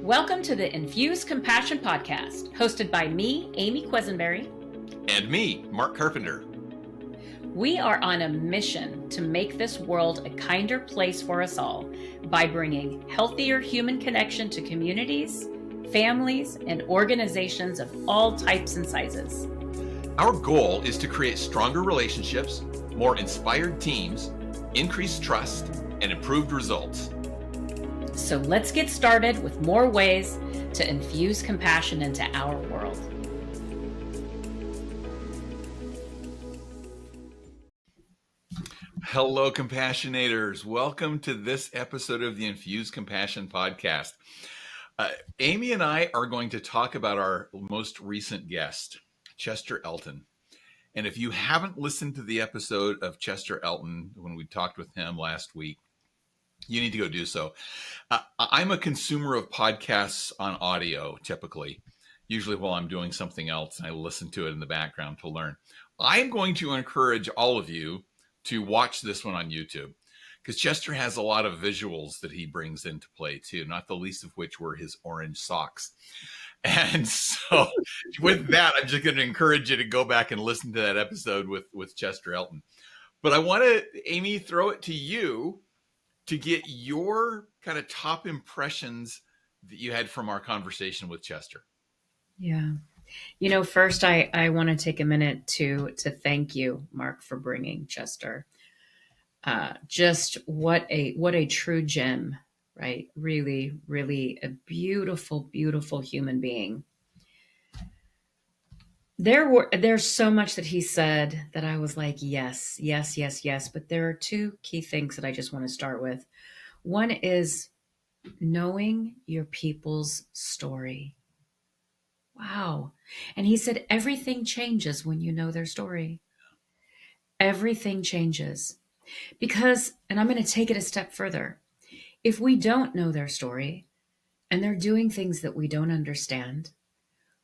Welcome to the Infuse Compassion podcast, hosted by me, Amy Quisenberry. And me, Mark Carpenter. We are on a mission to make this world a kinder place for us all by bringing healthier human connection to communities, families, and organizations of all types and sizes. Our goal is to create stronger relationships, more inspired teams, increased trust, and improved results. So let's get started with more ways to infuse compassion into our world. Hello, Compassionators. Welcome to this episode of the Infuse Compassion podcast. Amy and I are going to talk about our most recent guest, Chester Elton. And if you haven't listened to the episode of Chester Elton when we talked with him last week, you need to go do so. I'm a consumer of podcasts on audio, typically, usually while I'm doing something else, and I listen to it in the background to learn. I'm going to encourage all of you to watch this one on YouTube, because Chester has a lot of visuals that he brings into play too, not the least of which were his orange socks. And so with that, I'm just going to encourage you to go back and listen to that episode with Chester Elton. But I want to, Amy, throw it to you to get your kind of top impressions that you had from our conversation with Chester. Yeah. You know, first, I want to take a minute to thank you, Mark, for bringing Chester. Just what a true gem, right? Really, really a beautiful, beautiful human being. There's so much that he said that I was like, yes. But there are two key things that I just want to start with. One is knowing your people's story. Wow. And he said, everything changes when you know their story. Everything changes. Because, and I'm going to take it a step further, if we don't know their story and they're doing things that we don't understand,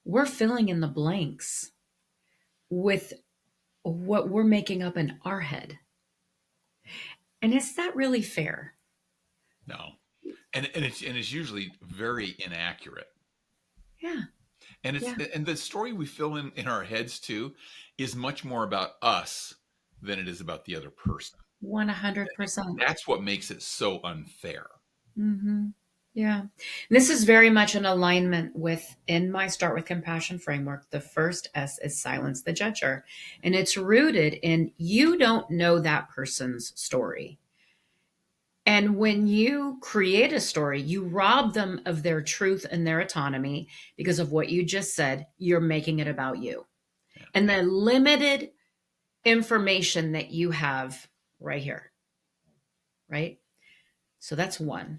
we're filling in the blanks with what we're making up in our head. And is that really fair? No. And it's usually very inaccurate. Yeah. And and the story we fill in our heads too is much more about us than it is about the other person. 100%. That's what makes it so unfair. Mm-hmm. Yeah. This is very much in alignment with, in my Start with Compassion framework, the first S is silence the judger. And it's rooted in you don't know that person's story. And when you create a story, you rob them of their truth and their autonomy because of what you just said. You're making it about you. Yeah. And the limited information that you have right here. Right? So that's one.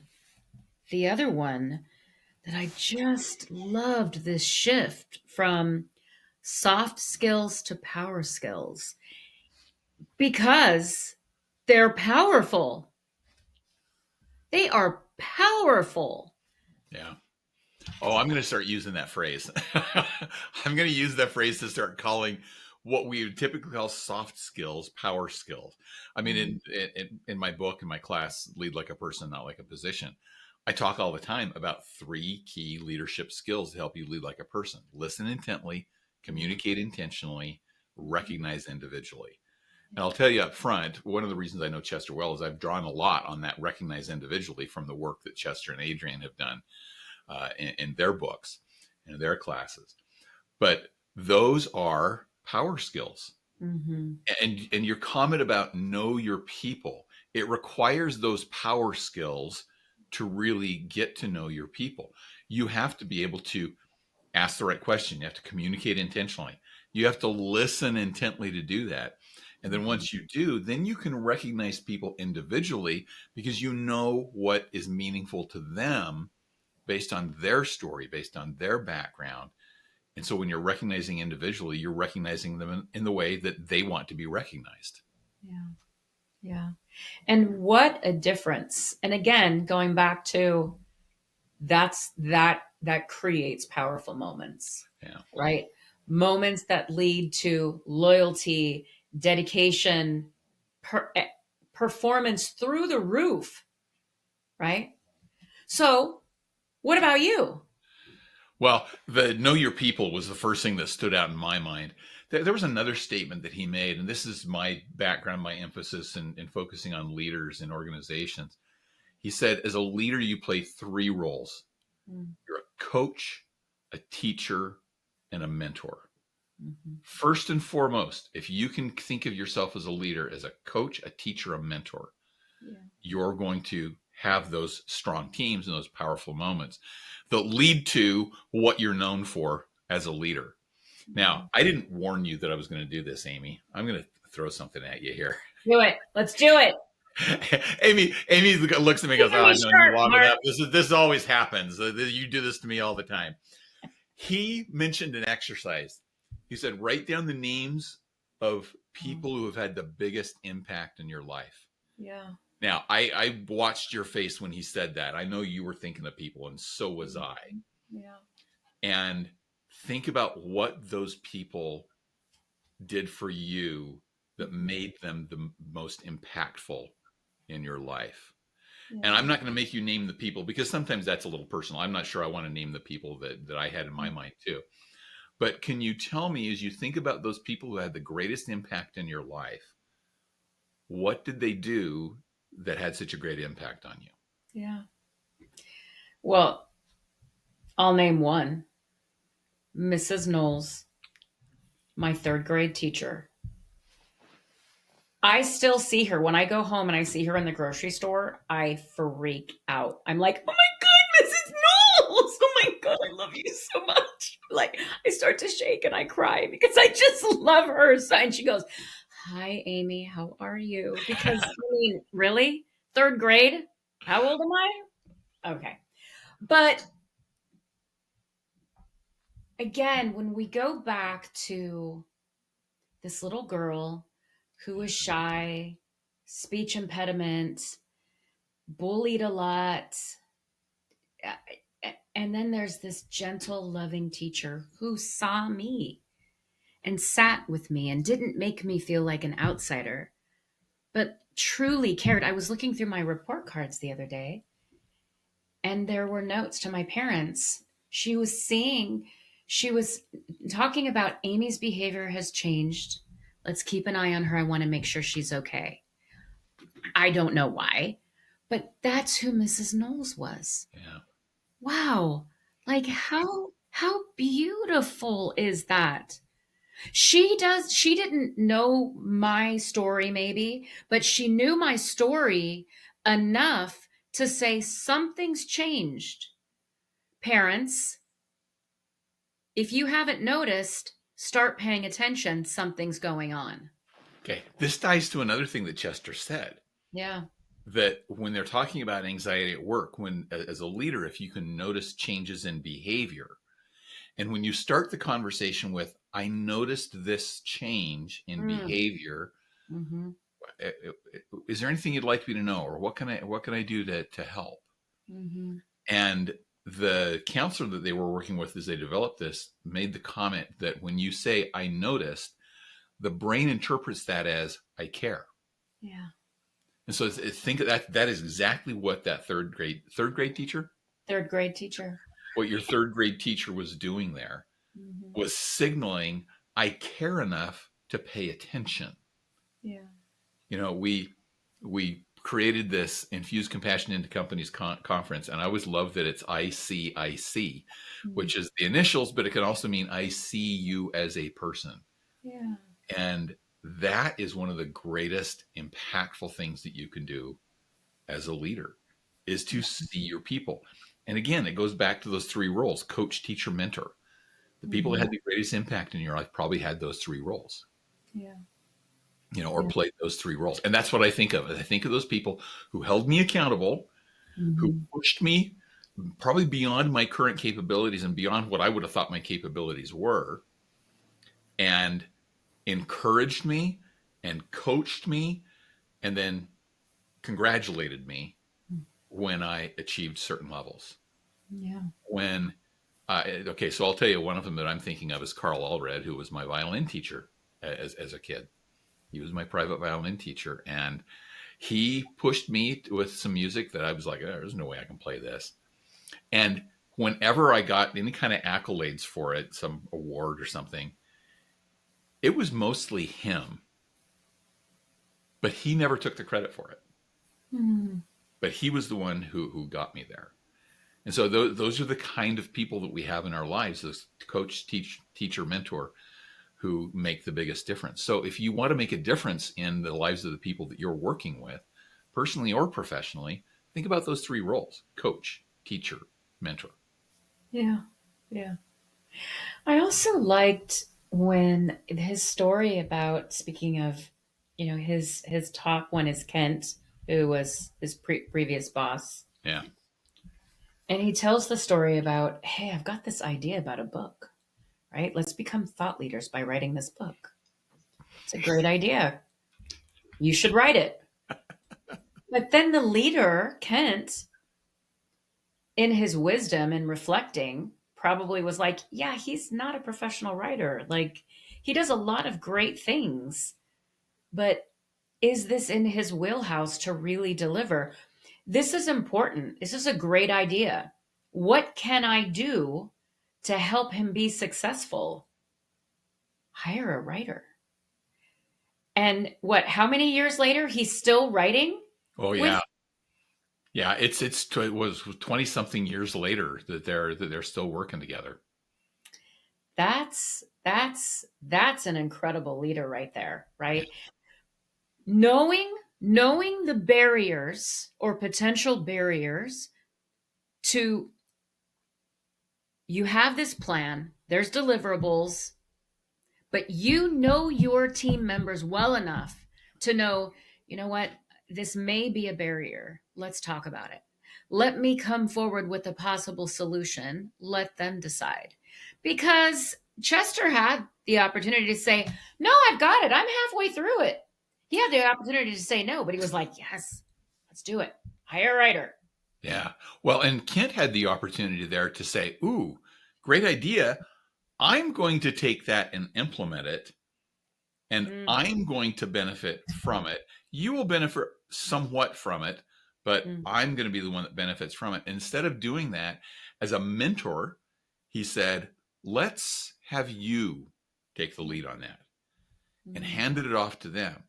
The other one that I just loved, this shift from soft skills to power skills, because they're powerful. They are powerful. Yeah. Oh, I'm going to start using that phrase. I'm going to use that phrase to start calling what we would typically call soft skills power skills. I mean, in my book, in my class, Lead Like a Person, Not Like a Position, I talk all the time about 3 key leadership skills to help you lead like a person. Listen intently, communicate intentionally, recognize individually. And I'll tell you up front, one of the reasons I know Chester well is I've drawn a lot on that recognize individually from the work that Chester and Adrian have done in their books and their classes. But those are power skills. Mm-hmm. And your comment about know your people, it requires those power skills to really get to know your people. You have to be able to ask the right question. You have to communicate intentionally. You have to listen intently to do that. And then once you do, then you can recognize people individually because you know what is meaningful to them based on their story, based on their background. And so when you're recognizing individually, you're recognizing them in the way that they want to be recognized. Yeah. Yeah. And what a difference. And again, going back to that creates powerful moments. Yeah. Right? Moments that lead to loyalty, dedication, performance through the roof. Right? So What about you? Well, the know your people was the first thing that stood out in my mind. There was another statement that he made, and this is my background, my emphasis in focusing on leaders in organizations. He said, as a leader, you play three roles. Mm-hmm. You're a coach, a teacher, and a mentor. Mm-hmm. First and foremost, if you can think of yourself as a leader, as a coach, a teacher, a mentor, Yeah. you're going to have those strong teams and those powerful moments that lead to what you're known for as a leader. Yeah. Now, I didn't warn you that I was going to do this, Amy. I'm going to throw something at you here. Do it. Let's do it. Amy looks at me and goes, Keeping "Oh, me I've known you sharp, long Mark. enough. This always happens. You do this to me all the time." He mentioned an exercise. He said, "Write down the names of Oh, people who have had the biggest impact in your life." yeah. Now, I watched your face when he said that. I know you were thinking of people, and so was I. Mhm. Yeah. And think about what those people did for you that Mhm. made them the most impactful in your life. And Yeah. I'm not going to make you name the people because sometimes that's a little personal. I'm not sure I want to name the people that I had in my mind too. But can you tell me, as you think about those people who had the greatest impact in your life, what did they do that had such a great impact on you? Yeah. Well, I'll name one. Mrs. Knowles, my third grade teacher. I still see her when I go home and I see her in the grocery store. I freak out. I'm like, oh my God, Mrs. Knowles. Oh my God, I love you so much. Like, I start to shake and I cry because I just love her. So, and she goes, hi, Amy, how are you? Because, I mean, really? Third grade? How old am I? Okay. But again, when we go back to this little girl who was shy, speech impediment, bullied a lot. And then there's this gentle, loving teacher who saw me and sat with me and didn't make me feel like an outsider, but truly cared. I was looking through my report cards the other day, and there were notes to my parents. She was talking about Amy's behavior has changed. Let's keep an eye on her. I want to make sure she's okay. I don't know why, but that's who Mrs. Knowles was. Yeah. Wow. Like how beautiful is that? She didn't know my story maybe, but she knew my story enough to say something's changed. Parents, if you haven't noticed, start paying attention, something's going on. Okay. This ties to another thing that Chester said, Yeah. that when they're talking about anxiety at work, when as a leader, if you can notice changes in behavior, and when you start the conversation with, I noticed this change in Mm. behavior, Mhm. is there anything you'd like me to know, or what can I do to help? Mhm. And the counselor that they were working with as they developed this made the comment that when you say I noticed, the brain interprets that as I care. Yeah. And so think that is exactly what that third grade teacher, Third grade teacher. what your third grade teacher was doing there, Mhm. was signaling I care enough to pay attention. Yeah. We created this Infuse Compassion into Companies conference, and I always love that it's ICIC, Mhm. which is the initials, but it can also mean I see you as a person. Yeah. And that is one of the greatest impactful things that you can do as a leader, is to see your people. And again, it goes back to those three roles: coach, teacher, mentor. The people that Mhm. had the greatest impact in your life probably had those three roles, Yeah. or Yeah. played those three roles. And that's what I think of. I think of those people who held me accountable, who Mhm. pushed me probably beyond my current capabilities and beyond what I would have thought my capabilities were, and encouraged me and coached me and then congratulated me when I achieved certain levels. Yeah. When okay, so I'll tell you one of them that I'm thinking of is Carl Allred, who was my violin teacher as a kid. He was my private violin teacher, and he pushed me with some music that I was like, oh, there's no way I can play this. And whenever I got any kind of accolades for it, some award or something, it was mostly him, but he never took the credit for it. Mm. But he was the one who got me there. And so those are the kind of people that we have in our lives, this coach, teacher, mentor, who make the biggest difference. So if you want to make a difference in the lives of the people that you're working with, personally or professionally, think about those three roles: coach, teacher, mentor. Yeah. Yeah. I also liked when his story about, speaking of, his top one is Kent, who was his previous boss. Yeah. And he tells the story about, hey, I've got this idea about a book, right? Let's become thought leaders by writing this book. It's a great idea. You should write it. But then the leader, Kent, in his wisdom and reflecting, probably was like, yeah, he's not a professional writer. Like, he does a lot of great things, but is this in his wheelhouse to really deliver? This is important. This is a great idea. What can I do to help him be successful? Hire a writer. And what, how many years later he's still writing Oh with? yeah. Yeah, it was 20 something years later that they're still working together. That's an incredible leader right there, right? Knowing the barriers or potential barriers to, you have this plan, there's deliverables, but you know your team members well enough to know, you know what, this may be a barrier. Let's talk about it. Let me come forward with a possible solution. Let them decide. Because Chester had the opportunity to say, no, I've got it. I'm halfway through it. He had the opportunity to say no, but he was like, yes, let's do it. Hire a writer. Yeah. Well, and Kent had the opportunity there to say, "Ooh, great idea. I'm going to take that and implement it, and Mm, I'm going to benefit from it. You will benefit somewhat from it, but mm, I'm going to be the one that benefits from it." Instead of doing that as a mentor, he said, "Let's have you take the lead on that," and mm, handed it off to them.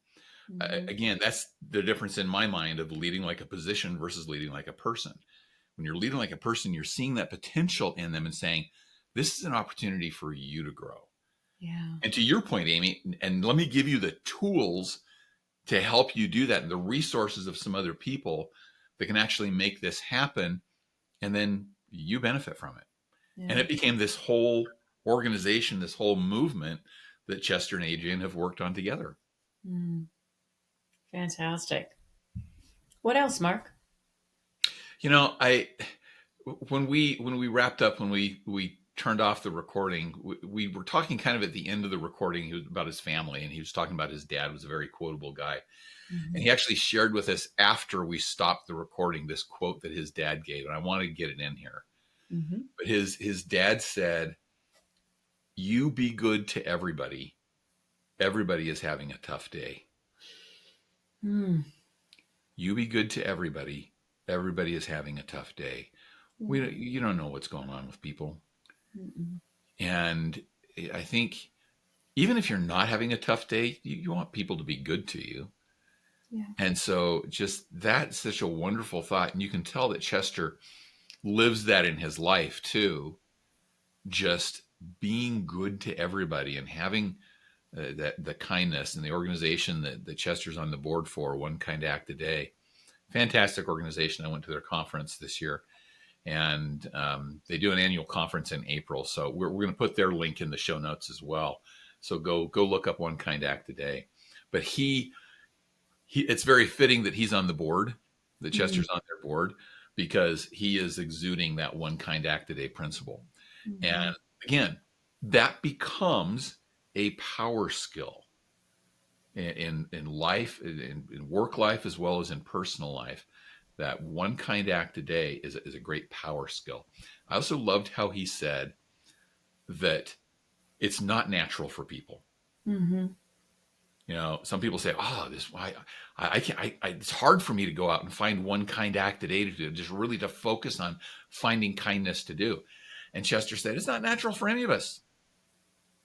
mhm. Again, that's the difference in my mind of leading like a position versus leading like a person. When you're leading like a person, you're seeing that potential in them and saying, this is an opportunity for you to grow. Yeah. And to your point, Amy, and let me give you the tools to help you do that and the resources of some other people that can actually make this happen. And then you benefit from it. And Yeah. it became this whole organization, this whole movement that Chester and Adrian have worked on together. Mm, fantastic. What else, Mark? You know, I when we wrapped up, when we turned off the recording, we were talking kind of at the end of the recording. He was about his family, and he was talking about his dad was a very quotable guy. And Mhm. he actually shared with us after we stopped the recording this quote that his dad gave, and I wanted to get it in here. Mhm. But his dad said, "You be good to everybody. Everybody is having a tough day. Mm. You be good to everybody. Everybody is having a tough day." You don't know what's going on with people, Mm-mm. and I think even if you're not having a tough day, you want people to be good to you. Yeah. And so just that's such a wonderful thought. And you can tell that Chester lives that in his life too, just being good to everybody and having that the kindness and the organization that Chester's on the board for, One Kind Act a Day. Fantastic organization. I went to their conference this year, and they do an annual conference in April. So we're going to put their link in the show notes as well. So go look up One Kind Act a Day. But it's very fitting that he's on the board, that Mm. Chester's on their board, because he is exuding that One Kind Act a Day principle. Mhm. And again, that becomes a power skill in life, in work life, as well as in personal life. That one kind act a day is a great power skill. I also loved how he said that it's not natural for people. Mhm. Some people say, "Oh, this I can't. It's hard for me to go out and find one kind act a day to do. Just really to focus on finding kindness to do." And Chester said, "It's not natural for any of us.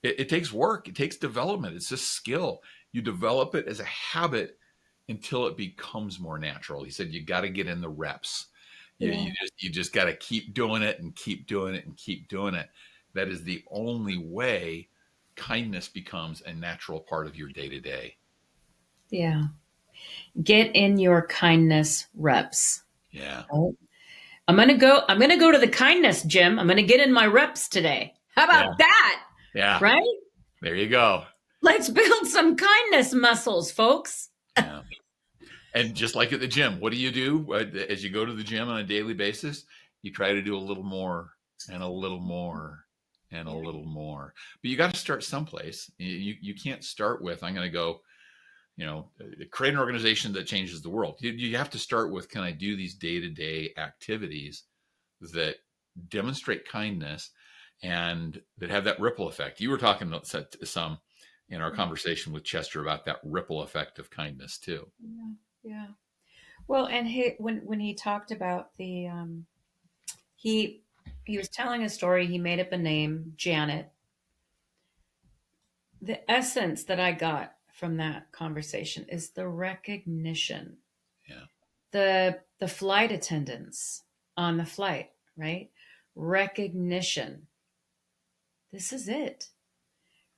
It takes work. It takes development. It's a skill. You develop it as a habit until it becomes more natural." He said, "You got to get in the reps. Yeah. You just got to keep doing it and keep doing it and keep doing it. That is the only way kindness becomes a natural part of your day to day." Yeah. Get in your kindness reps. Yeah. Right? I'm going to go to the kindness gym. I'm going to get in my reps today. How Yeah. about that? Yeah. Right? There you go. Let's build some kindness muscles, folks. Yeah. And just like at the gym, what do you do as you go to the gym on a daily basis? You try to do a little more and a little more and a Yeah. little more. But you got to start someplace. You can't start with, I'm going to go, create an organization that changes the world. You have to start with, can I do these day to day activities that demonstrate kindness and that have that ripple effect? You were talking some in our conversation with Chester about that ripple effect of kindness too. Yeah. Yeah. Well, and when he talked about he he was telling a story. He made up a name, Janet. The essence that I got from that conversation is the recognition, Yeah. the flight attendants on the flight, right? Recognition. This is it.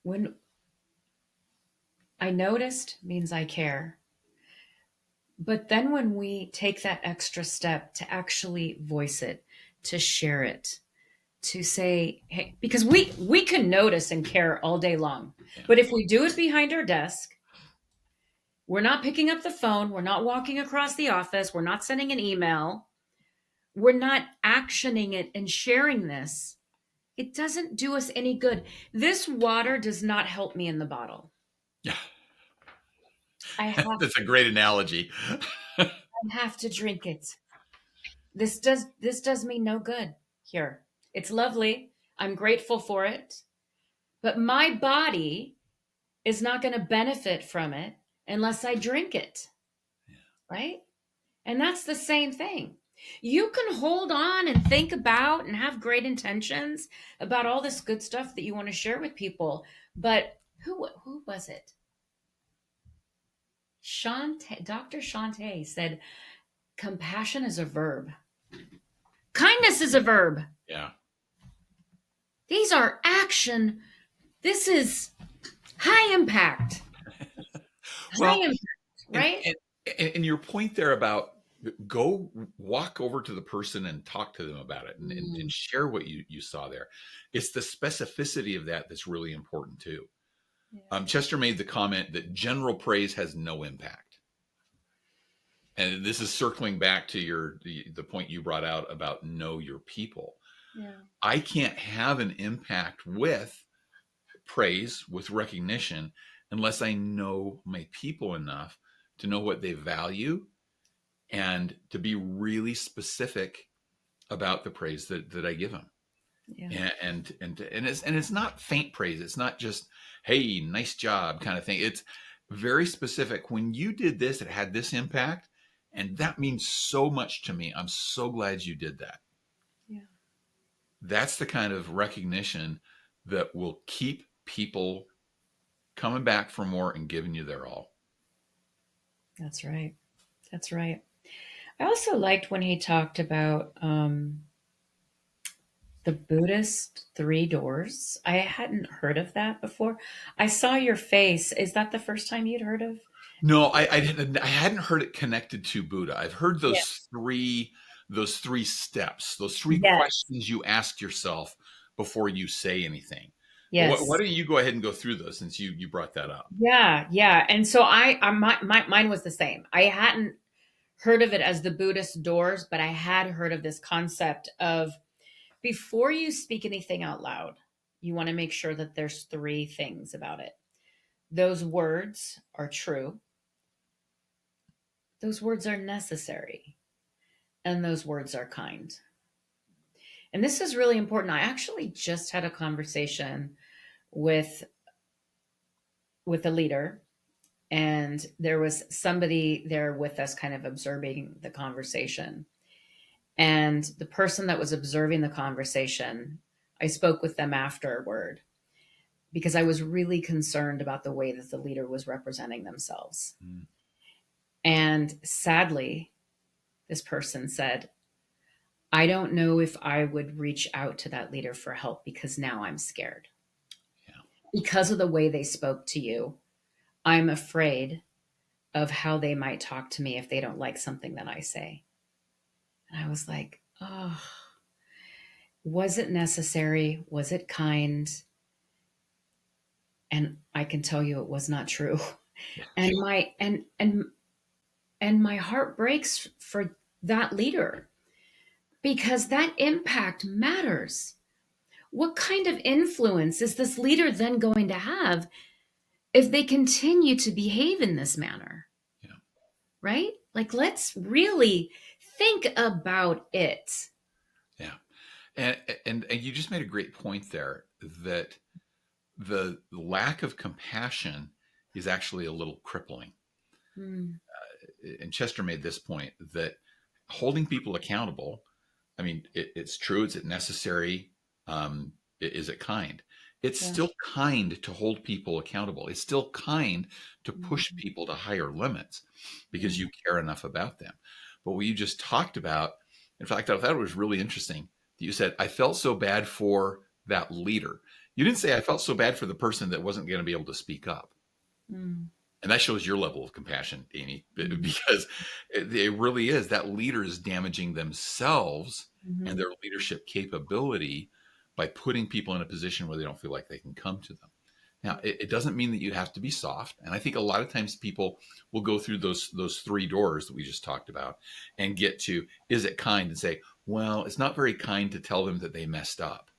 When I noticed means I care. But then when we take that extra step to actually voice it, to share it, to say, hey, because we can notice and care all day long. Yeah. But if we do it behind our desk, we're not picking up the phone, we're not walking across the office, we're not sending an email, we're not actioning it and sharing this, it doesn't do us any good. This water does not help me in the bottle. Yeah. I have That's a great analogy. I have to drink it. This does me no good here. It's lovely. I'm grateful for it. But my body is not going to benefit from it unless I drink it, right? And that's the same thing. You can hold on and think about and have great intentions about all this good stuff that you want to share with people, but who was it? Dr. Shante said compassion is a verb. Kindness is a verb. Yeah. These are action. This is high impact. High Well, impact, and, right? and your point there about go walk over to the person and talk to them about it and Mm, share what you saw there. It's the specificity of that that's really important too. yeah. Chester made the comment that general praise has no impact. And this is circling back to the point you brought out about know your people. Yeah. I can't have an impact with praise, with recognition, unless I know my people enough to know what they value and to be really specific about the praise that I give them. Yeah. And it's not faint praise. It's not just, hey, nice job kind of thing. It's very specific. When you did this, it had this impact, and that means so much to me. I'm so glad you did that. Yeah. That's the kind of recognition that will keep people coming back for more and giving you their all. That's right. That's right. I also liked when he talked about the Buddhist three doors. I hadn't heard of that before. I saw your face. Is that the first time you'd heard of? No, I hadn't heard it connected to Buddha. I've heard Yeah. those three steps, those three Yes. questions you ask yourself before you say anything. But why Yes. don't you go ahead and go through those since you brought that up? Yeah. Yeah. And so mine was the same. I hadn't heard of it as the Buddhist doors, but I had heard of this concept of before you speak anything out loud, you want to make sure that there's three things about it. Those words are true. Those words are necessary. And those words are kind. And this is really important. I actually just had a conversation with with a leader And there was somebody there with us kind of observing the conversation. And the person that was observing the conversation, I spoke with them afterward because I was really concerned about the way that the leader was representing themselves. Mm. And sadly, this person said, I don't know if I would reach out to that leader for help because now I'm scared. Yeah. Because of the way they spoke to you, I'm afraid of how they might talk to me if they don't like something that I say. And I was like, oh, was it necessary? Was it kind? And I can tell you it was not true. Yeah. And my heart breaks for that leader because that impact matters. What kind of influence is this leader then going to have if they continue to behave in this manner? Yeah. Right? Like, let's really think about it. Yeah. And you just made a great point there that the lack of compassion is actually a little crippling. Mm, And Chester made this point that holding people accountable, I mean, it's true. Is it necessary? Is it kind? It's yeah. still kind to hold people accountable. It's still kind to push Mhm. people to higher limits Yeah. because you care enough about them. But what you just talked about, in fact, I thought it was really interesting that you said, I felt so bad for that leader. You didn't say, I felt so bad for the person that wasn't going to be able to speak up. Mm, And that shows your level of compassion, Amy, mm, because it really is that leader is damaging themselves and mhm. their leadership capability by putting people in a position where they don't feel like they can come to them. Now, it doesn't mean that you have to be soft, and I think a lot of times people will go through those three doors that we just talked about and get to is it kind and say, well, it's not very kind to tell them that they messed up,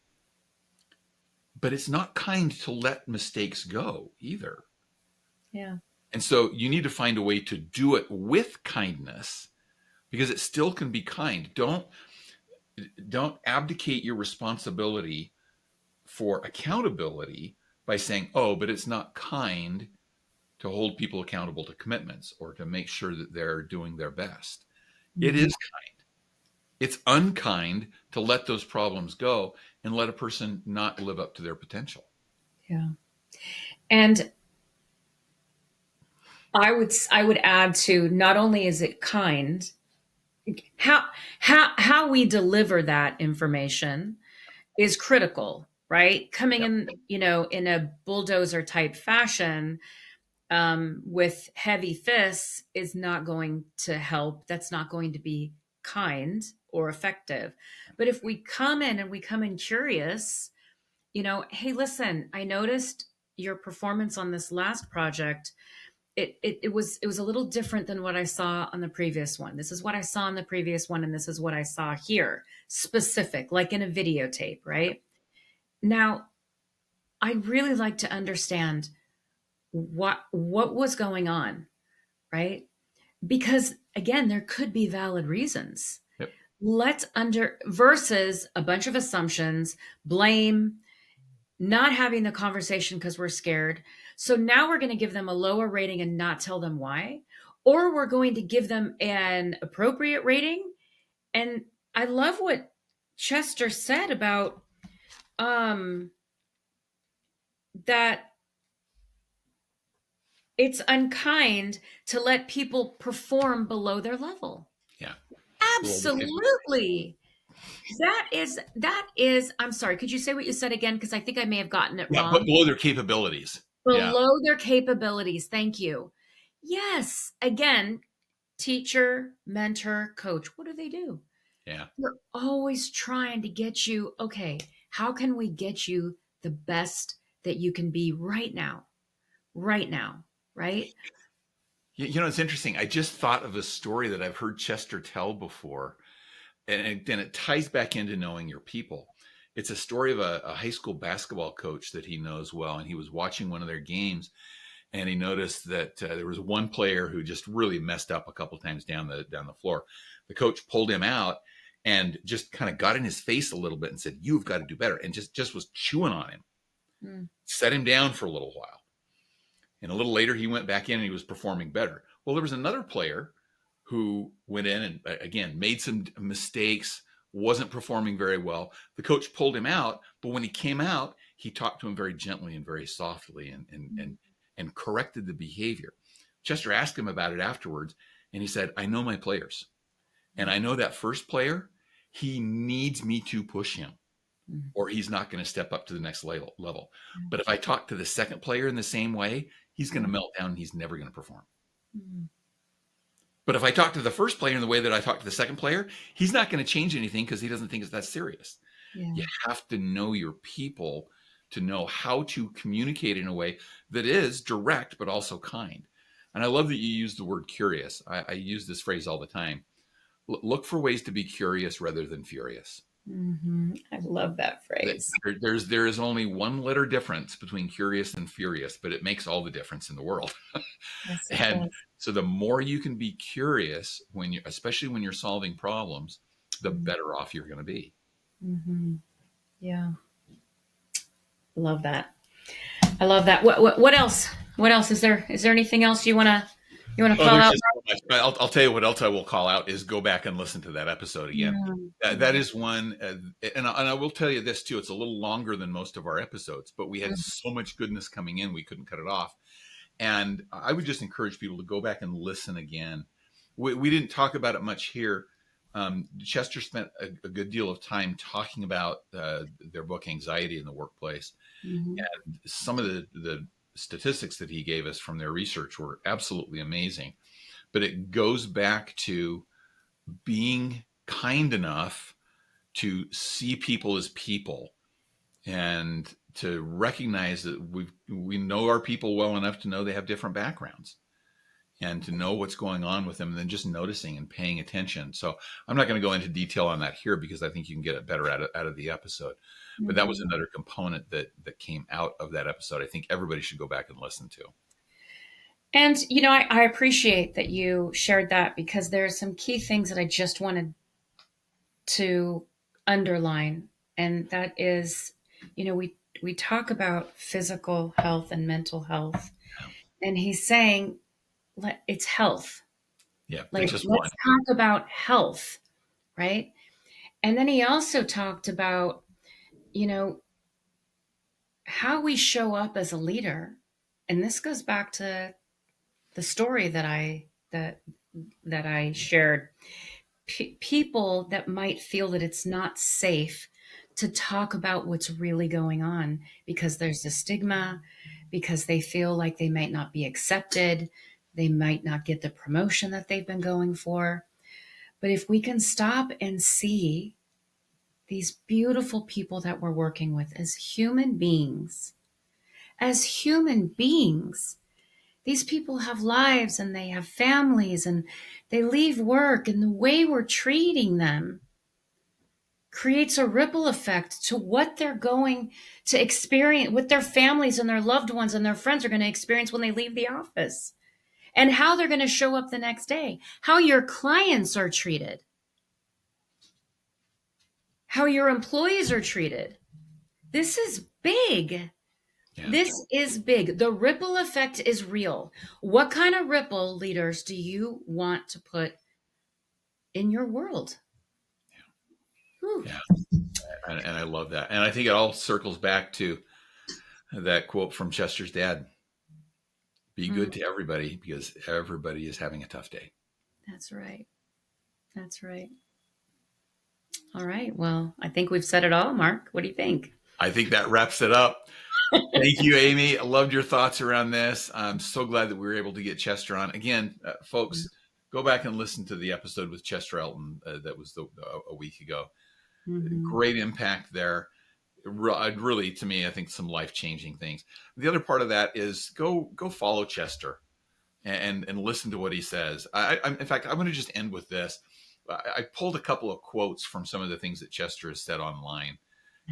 but it's not kind to let mistakes go either. Yeah. And so you need to find a way to do it with kindness because it still can be kind. Don't abdicate your responsibility for accountability by saying, "Oh, but it's not kind to hold people accountable to commitments or to make sure that they're doing their best." It Mhm. is kind. It's unkind to let those problems go and let a person not live up to their potential. Yeah. And I would add to not only is it kind, how how we deliver that information is critical, right? Coming Yep. in, in a bulldozer type fashion, with heavy fists is not going to help. That's not going to be kind or effective. But if we come in and we come in curious, hey, listen, I noticed your performance on this last project. It was a little different than what I saw on the previous one. This is what I saw on the previous one, and this is what I saw here. Specific, like in a videotape, right? Now, I'd really like to understand what was going on, right? Because again, there could be valid reasons. Yep. Let's under versus a bunch of assumptions, blame, not having the conversation because we're scared. So now we're going to give them a lower rating and not tell them why, or we're going to give them an appropriate rating. And I love what Chester said about um that it's unkind to let people perform below their level. Yeah. Well, Absolutely. That is I'm sorry, could you say what you said again? Because I think I may have gotten it yeah, but wrong. below their capabilities. Yeah. Below their capabilities. Thank you. Yes. Again, teacher, mentor, coach. What do? Yeah. They're always trying to get you, okay, how can we get you the best that you can be right now? Right now, right? It's interesting. I just thought of a story that I've heard Chester tell before, and it ties back into knowing your people. It's a story of a high school basketball coach that he knows well, and he was watching one of their games, and he noticed that there was one player who just really messed up a couple times down the floor. The coach pulled him out and just kind of got in his face a little bit and said, "You've got to do better," and just was chewing on him, Mm, set him down for a little while. And a little later, he went back in and he was performing better. Well, there was another player who went in and again made some mistakes, wasn't performing very well. The coach pulled him out, but when he came out, he talked to him very gently and very softly and corrected the behavior. Chester asked him about it afterwards, and he said, "I know my players, and I know that first player, he needs me to push him, or he's not going to step up to the next level. But if I talk to the second player in the same way, he's going to melt down and he's never going to perform. But if I talk to the first player in the way that I talk to the second player, he's not going to change anything because he doesn't think it's that serious." Yeah. You have to know your people to know how to communicate in a way that is direct but also kind. And I love that you use the word curious. I use this phrase all the time. Look for ways to be curious rather than furious. I love that phrase. There is only one letter difference between curious and furious, but it makes all the difference in the world. Yes, it And does. so the more you can be curious when you, especially when you're solving problems, the better off you're going to be. Yeah. Love that. I love that. What else? What else is there? Is there anything else you wanna Oh, call there's out? just so much. I'll tell you what else I will call out is go back and listen to that episode again. Yeah. That is one, and I will tell you this too. It's a little longer than most of our episodes, but we had Mhm. so much goodness coming in, we couldn't cut it off. And I would just encourage people to go back and listen again. We didn't talk about it much here. Chester spent a good deal of time talking about their book, Anxiety in the Workplace. Mhm. And some of the statistics that he gave us from their research were absolutely amazing. But it goes back to being kind enough to see people as people and to recognize that we know our people well enough to know they have different backgrounds and to know what's going on with them and then just noticing and paying attention. So I'm not going to go into detail on that here because I think you can get it better out of the episode. But that was Mhm. another component that came out of that episode. I think everybody should go back and listen to. And I appreciate that you shared that because there are some key things that I just wanted to underline, and that is, we talk about physical health and mental health, and he's saying it's health. Yeah, Like, it's just one. let's talk about health, right? And then he also talked about, you know, how we show up as a leader. And this goes back to the story that I shared. People that might feel that it's not safe to talk about what's really going on because there's a stigma, because they feel like they might not be accepted, they might not get the promotion that they've been going for. But if we can stop and see these beautiful people that we're working with as human beings, these people have lives and they have families and they leave work, and the way we're treating them creates a ripple effect to what they're going to experience, what their families and their loved ones and their friends are going to experience when they leave the office, and how they're going to show up the next day, how your clients are treated, how your employees are treated. This is big. Yeah. This is big. The ripple effect is real. What kind of ripple, leaders, do you want to put in your world? Whew. Yeah. And I love that. And I think it all circles back to that quote from Chester's dad: be Mm, good to everybody because everybody is having a tough day. that's right. That's right. All right. Well, I think we've said it all, Mark. What do you think? I think that wraps it up. Thank you, Amy. I loved your thoughts around this. I'm so glad that we were able to get Chester on. Again, folks, go back and listen to the episode with Chester Elton that was a week ago. Mm-hmm. Great impact there. Really, to me, I think some life changing things. The other part of that is go follow Chester and listen to what he says. In fact, I'm going to just end with this. I pulled a couple of quotes from some of the things that Chester has said online,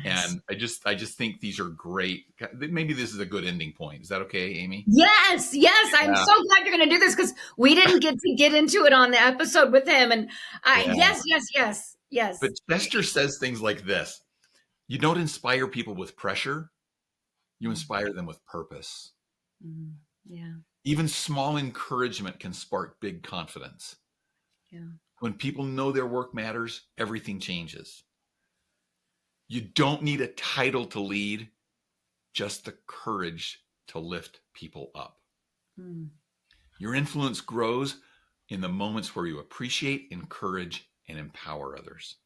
Nice. and I just think these are great. Maybe this is a good ending point. Is that okay, Amy? Yes, yes. I'm Yeah, so glad you're going to do this because we didn't get to get into it on the episode with him. And yeah. yes, yes, yes, But yes. Chester says things like this: you don't inspire people with pressure; you inspire them with purpose. Mm-hmm. Yeah. Even small encouragement can spark big confidence. Yeah. When people know their work matters, everything changes. You don't need a title to lead, just the courage to lift people up. Mm. Your influence grows in the moments where you appreciate, encourage, and empower others.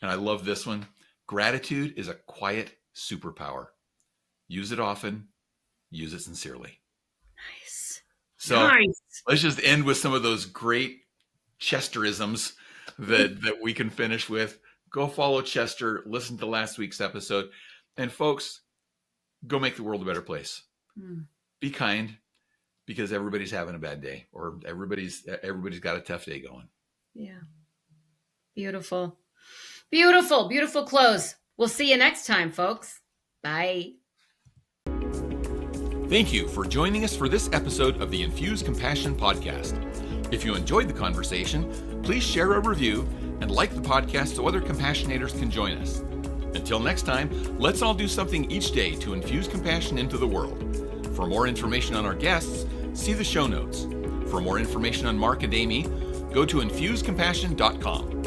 And I love this one. Gratitude is a quiet superpower. Use it often, use it sincerely. Nice. So Nice. let's just end with some of those great Chesterisms that we can finish with. Go follow Chester, listen to last week's episode. And folks, go make the world a better place. Mm. Be kind, because everybody's having a bad day, or everybody's got a tough day going. Yeah. Beautiful. Beautiful, beautiful close. We'll see you next time, folks. Bye. Thank you for joining us for this episode of the Infuse Compassion podcast. If you enjoyed the conversation, please share a review and like the podcast so other compassionators can join us. Until next time, let's all do something each day to infuse compassion into the world. For more information on our guests, see the show notes. For more information on Mark and Amy, go to infusecompassion.com.